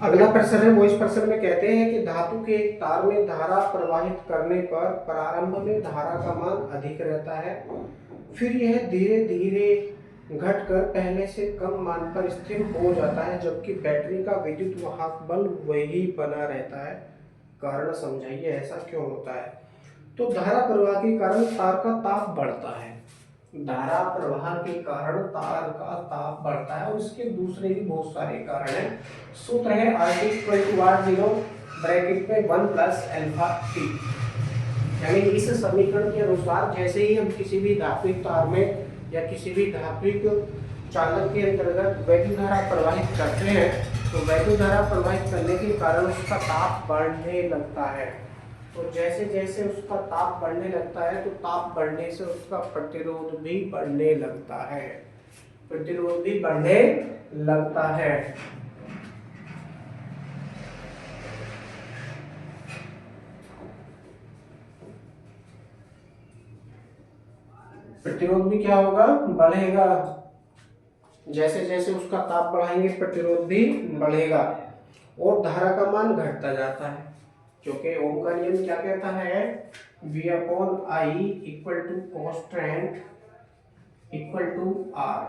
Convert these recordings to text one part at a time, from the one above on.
अगला प्रश्न है, वो इस प्रश्न में कहते हैं कि धातु के एक तार में धारा प्रवाहित करने पर प्रारंभ में धारा का मान अधिक रहता है, फिर यह धीरे धीरे घटकर पहले से कम मान पर स्थिर हो जाता है, जबकि बैटरी का विद्युत वाहक बल वही बना रहता है। कारण समझाइए, ऐसा क्यों होता है? तो धारा प्रवाह के कारण तार का ताप बढ़ता है। धारा प्रवाह के कारण तार का ताप बढ़ता है और इसके दूसरे भी बहुत सारे कारण हैं। सूत्र है RT=R0 ब्रैकेट में 1 प्लस अल्फा टी। यानी इस समीकरण के अनुसार जैसे ही हम किसी भी धात्विक तार में या किसी भी धात्विक चालक के अंतर्गत वैद्युत धारा प्रवाहित करते हैं, तो वैद्युत धारा प्रवाहित करने के कारण उसका ताप बढ़ने लगता है। तो जैसे जैसे उसका ताप बढ़ने लगता है, तो ताप बढ़ने से उसका प्रतिरोध भी बढ़ने लगता है। प्रतिरोध भी बढ़ने लगता है। प्रतिरोध भी क्या होगा? बढ़ेगा। जैसे जैसे उसका ताप बढ़ाएंगे, प्रतिरोध भी बढ़ेगा और धारा का मान घटता जाता है, क्योंकि ओम का नियम क्या कहता है? V/I equal to constant equal to R।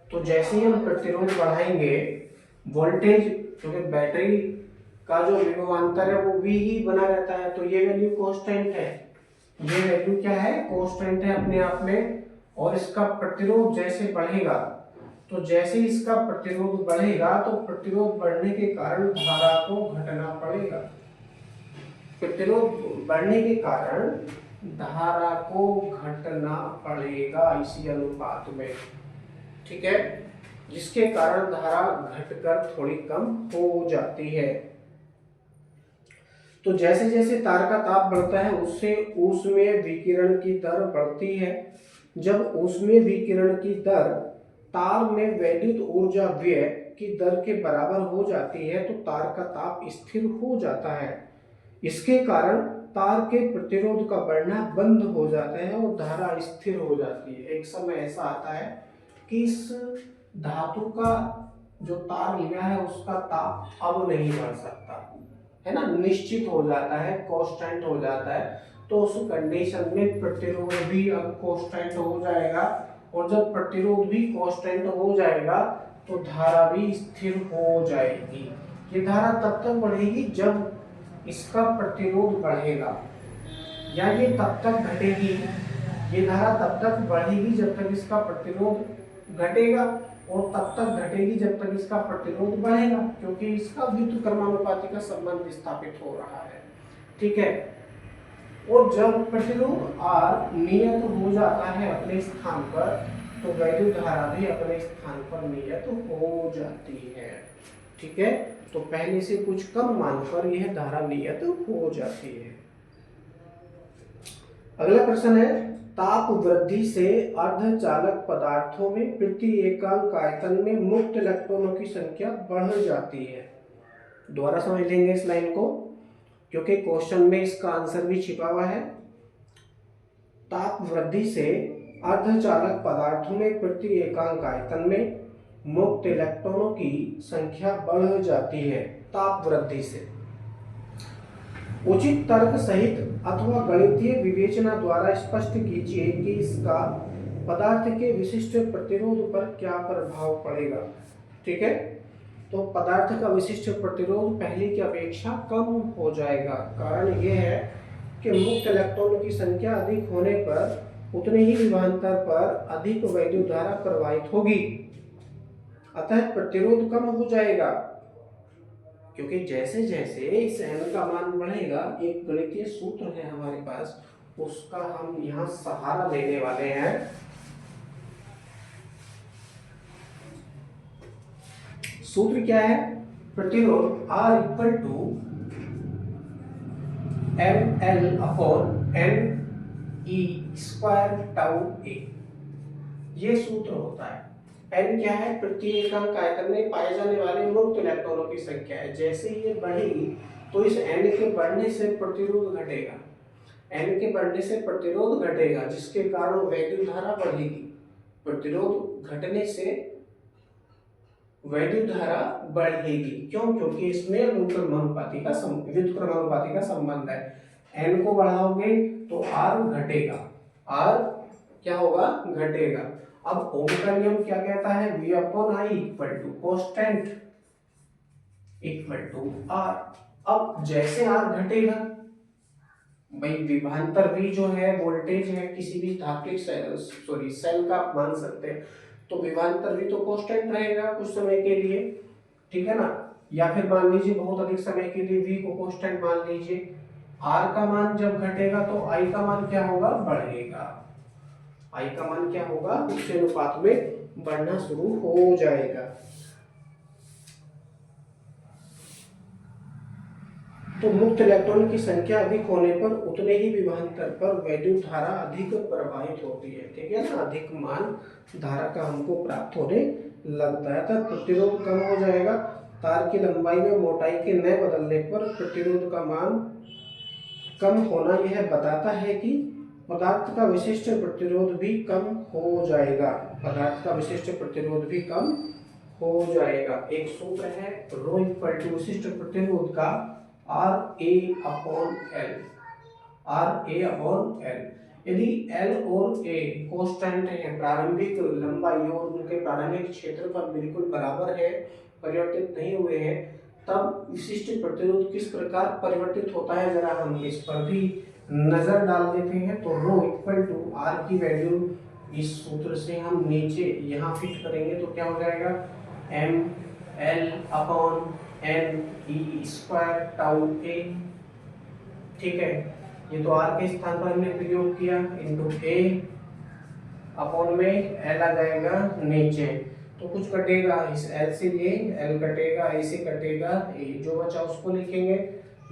तो जैसे ही हम प्रतिरोध बढ़ाएंगे, वोल्टेज, क्योंकि बैटरी का जो विभवांतर है वो V ही बना रहता है, तो ये वैल्यू कांस्टेंट है। ये वैल्यू क्या है? कांस्टेंट है अपने आप में। और इसका प्रतिरोध जैसे बढ़ेगा, तो जैसे इसका प्रतिरोध बढ़ेगा, तो प्रतिरोध बढ़ने के कारण धारा को घटना पड़ेगा। प्रतिरोध बढ़ने के कारण धारा को घटना पड़ेगा इसी अनुपात में, ठीक है, जिसके कारण धारा घटकर थोड़ी कम हो जाती है। तो जैसे जैसे तार का ताप बढ़ता है, उससे ऊष्मीय विकिरण की दर बढ़ती है। जब ऊष्मीय विकिरण की दर तार में वैद्युत ऊर्जा व्यय की दर के बराबर हो जाती है, तो तार का ताप स्थिर हो जाता है। इसके कारण तार के प्रतिरोध का बढ़ना बंद हो जाता है और धारा स्थिर हो जाती है। एक समय ऐसा आता है कि इस धातु का जो तार लिया है उसका ताप अब नहीं बढ़ सकता है ना, निश्चित हो जाता है, कांस्टेंट हो जाता है। तो उस कंडीशन में प्रतिरोध भी अब कांस्टेंट हो जाएगा, और जब प्रतिरोध भी कांस्टेंट हो जाएगा तो धारा भी स्थिर हो जाएगी। ये धारा तब तक बढ़ेगी जब इसका प्रतिरोध बढ़ेगा, या ये तब तक घटेगी, ये धारा तब तक बढ़ेगी जब तक इसका प्रतिरोध घटेगा, और तब तक घटेगी जब तक इसका प्रतिरोध बढ़ेगा, क्योंकि इसका व्युत्क्रमानुपाती का संबंध स्थापित हो रहा है, ठीक है। और जब प्रतिरोध R नियत हो जाता है अपने स्थान पर, तो वैद्युत धारा भी अपने स्थान पर नियत हो जाती है, ठीक है। तो पहले से कुछ कम मान पर यह धारा नियत हो जाती है। अगला प्रश्न है, ताप वृद्धि से अर्धचालक पदार्थों में प्रति एकांक आयतन में मुक्त इलेक्ट्रॉनों की संख्या बढ़ जाती है। दोबारा समझ लेंगे इस लाइन को, क्योंकि क्वेश्चन में इसका आंसर भी छिपा हुआ है। ताप वृद्धि से अर्धचालक पदार्थों में प्रति एकांक आयतन में मुक्त इलेक्ट्रॉनों की संख्या बढ़ जाती है ताप वृद्धि से। उचित तर्क सहित अथवा गणितीय विवेचना द्वारा स्पष्ट कीजिए कि इसका पदार्थ के विशिष्ट प्रतिरोध पर क्या प्रभाव पड़ेगा, ठीक है। तो पदार्थ का विशिष्ट प्रतिरोध पहले की अपेक्षा कम हो जाएगा। कारण यह है कि मुक्त इलेक्ट्रॉनों की संख्या अधिक होने पर उतने ही विभवांतर पर अधिक वैद्युत धारा प्रवाहित होगी, अतः प्रतिरोध कम हो जाएगा। क्योंकि जैसे जैसे इस n का मान बढ़ेगा, एक गणितीय सूत्र है हमारे पास, उसका हम यहाँ सहारा लेने वाले हैं। सूत्र क्या है? प्रतिरोध R equal to ml/n/e²τ A, ये सूत्र होता है। n क्या है? प्रति एकांक आयतन में पाए जाने वाले मुक्त इलेक्ट्रॉनों की संख्या है। जैसे ये बढ़ेगी तो इस n के बढ़ने से प्रतिरोध घटेगा, n के बढ़ने से प्रतिरोध घटेगा, जिसके कारण वैद्युत धारा बढ़ेगी। प्रतिरोध घटने से वैद्युत धारा बढ़ेगी। क्यों? क्योंकि इसमें व्युत्क्रमानुपाती का संबंध है। n को बढ़ाओगे तो r घटेगा, r क्या होगा? घटेगा। अब ओम का नियम क्या कहता है? v upon I equal to constant equal to r। अब जैसे r घटेगा, भाई विभवांतर v जो है वोल्टेज है किसी भी धात्विक सेल का आप मान सकते हैं, तो विभवांतर v तो कांस्टेंट रहेगा कुछ समय के लिए, ठीक है ना। या फिर मान लीजिए बहुत अधिक समय के लिए v को कांस्टेंट मान लीजिए। r का मान जब घटेगा तो i का मान क्या होगा? बढ़ेगा। i का मान क्या होगा? उसके अनुपात में बढ़ना शुरू हो जाएगा। तो मुक्त इलेक्ट्रॉन की संख्या अधिक होने पर उतने ही विभवांतर पर वैद्युत धारा अधिक प्रवाहित होती है, ठीक है ना। अधिक मान धारा का हमको प्राप्त होने लगता है, तब प्रतिरोध कम हो जाएगा। तार की लंबाई में मोटाई के न बदलने पर प्रतिरोध का मान कम होना यह बताता है कि पदार्थ का विशिष्ट प्रतिरोध भी कम हो जाएगा। पदार्थ का विशिष्ट प्रतिरोध भी कम हो जाएगा। एक सूत्र है रो इक्वल टू विशिष्ट प्रतिरोध का R A upon L, R A upon L. यदि एल और ए कांस्टेंट है, प्रारंभिक लंबाई और उनके प्रारंभिक क्षेत्रफल बिल्कुल बराबर है, परिवर्तित नहीं हुए हैं, तब विशिष्ट प्रतिरोध किस प्रकार परिवर्तित होता है जरा हम इस पर भी नजर डाल देते हैं। तो रो इक्वल टू आर की वैल्यू इस सूत्र से हम नीचे यहाँ फिट करेंगे तो क्या हो जाएगा? M L upon N E square tau A, ठीक है। ये तो आर के स्थान पर हमने प्रयोग किया इंटू ए अपॉन में एल आ जाएगा नीचे, तो कुछ कटेगा इस एल से, ये एल कटेगा, ए से कटेगा ए, जो बचा उसको लिखेंगे।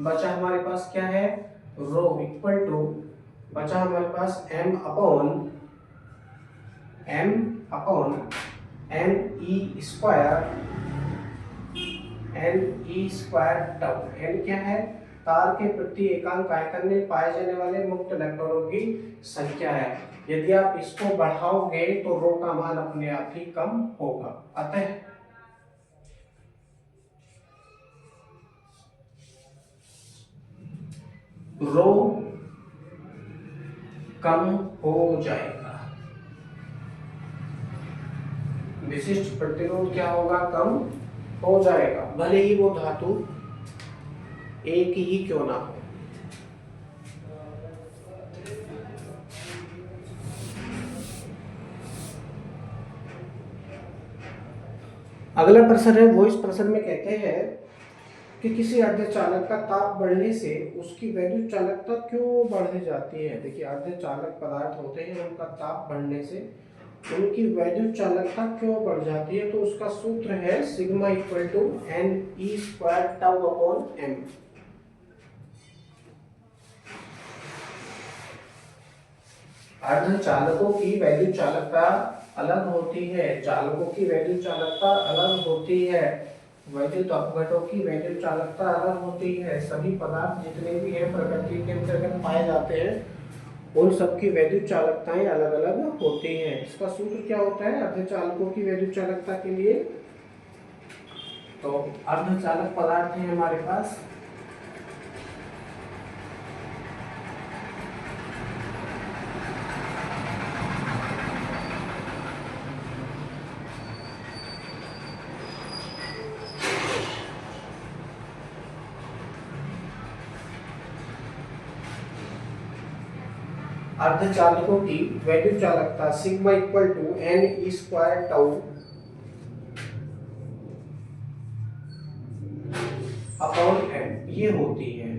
बचा हमारे पास क्या है? रो इक्वल टू बचा हमारे पास एम अपॉन एन ई स्क्वायर टाउ। एन क्या है? तार के प्रति एकांक आयतन में पाए जाने वाले मुक्त इलेक्ट्रॉनों की संख्या है। यदि आप इसको बढ़ाओगे तो रो का मान अपने आप ही कम होगा। अतः रो कम हो जाएगा, विशिष्ट प्रतिरोध क्या होगा? कम हो जाएगा, भले ही वो धातु एक ही क्यों ना हो। अगला प्रश्न है, वो इस प्रश्न में कहते हैं कि किसी अर्धचालक का ताप बढ़ने से उसकी वैद्युत चालकता क्यों बढ़ जाती है। देखिए अर्धचालक पदार्थ होते हैं, उनका ताप बढ़ने से उनकी वैद्युत चालकता क्यों बढ़ जाती है। तो उसका सूत्र है sigma equal to N E square tau upon M. अर्धचालकों की वैद्युत चालकता अलग होती है, चालकों की वैद्युत चालकता अलग होती है, वैद्युत अपघटों की वैद्युत चालकता अलग होती है। सभी पदार्थ जितने भी हैं प्रकृति के अंतर्गत पाए जाते हैं, उन सबकी वैद्युत चालकताएं अलग अलग होती हैं। इसका सूत्र क्या होता है अर्धचालकों की वैद्युत चालकता के लिए? तो अर्धचालक पदार्थ है हमारे पास, अर्धचालकों की वैद्युत चालकता sigma equal to N E square tau upon m ये होती है,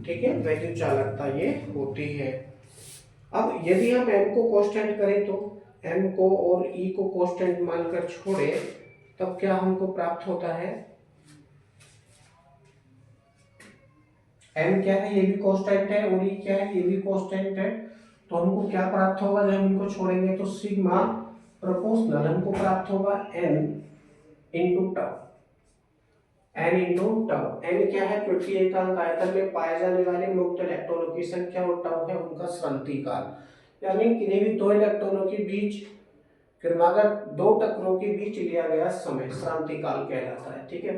ठीक है। वैद्युत चालकता ये होती है। अब यदि हम m को कांस्टेंट करें तो m को और e को कांस्टेंट मानकर छोड़े, तब क्या हमको प्राप्त होता है? m क्या है? ये भी कांस्टेंट है, और e क्या है? ये भी कांस्टेंट है। तो हमको क्या प्राप्त होगा जब हम इनको छोड़ेंगे? तो सिग्मा प्रोपोर्शनल हमको प्राप्त होगा n into tau, n into tau. n क्या है? प्रति एकांक आयतन में पाए जाने वाले मुक्त इलेक्ट्रॉनों की संख्या, और टाउ है उनका स्रंति काल। यानी किन्हीं भी दो इलेक्ट्रॉनों के बीच फिर अगर दो टक्करों के बीच लिया गया समय श्रांति काल कहलाता है, ठीक है।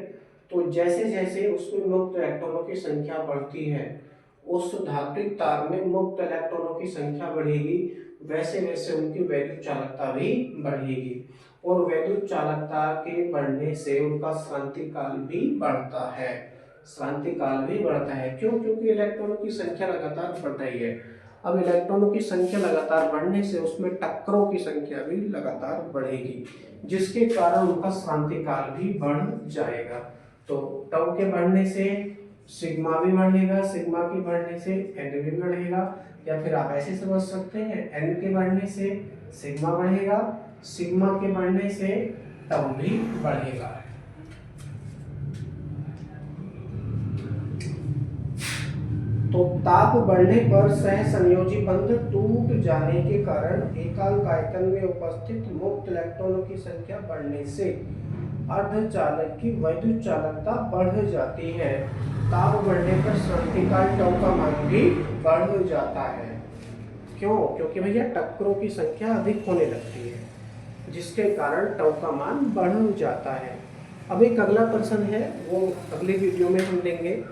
तो जैसे जैसे उसमें मुक्त इलेक्ट्रॉनों की संख्या बढ़ती है, उस धात्विक तार में मुक्त इलेक्ट्रॉनों की संख्या बढ़ेगी, वैसे वैसे उनकी वैद्युत चालकता भी बढ़ेगी, और वैद्युत चालकता के बढ़ने से उनका श्रांति काल भी बढ़ता है। श्रांति काल भी बढ़ता है, क्यों? क्योंकि इलेक्ट्रॉनों की संख्या लगातार बढ़ रही है। अब इलेक्ट्रॉनों की संख्या लगातार बढ़ने से उसमें टक्करों की संख्या भी लगातार बढ़ेगी, जिसके कारण उनका श्रांति काल भी बढ़ जाएगा। तो टाउ के बढ़ने से सिग्मा भी बढ़ेगा, सिग्मा के बढ़ने से एन भी बढ़ेगा, या फिर आप ऐसे समझ सकते हैं एन के बढ़ने से सिग्मा बढ़ेगा, सिग्मा के बढ़ने से टाउ भी बढ़ेगा। तो ताप बढ़ने पर सहसंयोजी बंध टूट जाने के कारण एकांक आयतन में उपस्थित मुक्त इलेक्ट्रॉनों की संख्या बढ़ने से अर्धचालक की वैद्युत चालकता बढ़ जाती है। ताप बढ़ने पर श्रांति काल टाउ का मान भी बढ़ जाता है। क्यों? क्योंकि भैया टक्करों की संख्या अधिक होने लगती है, जिसके कारण टाउ का मान बढ़ जाता है। अब एक अगला प्रश्न है, वो अगले वीडियो में हम लेंगे।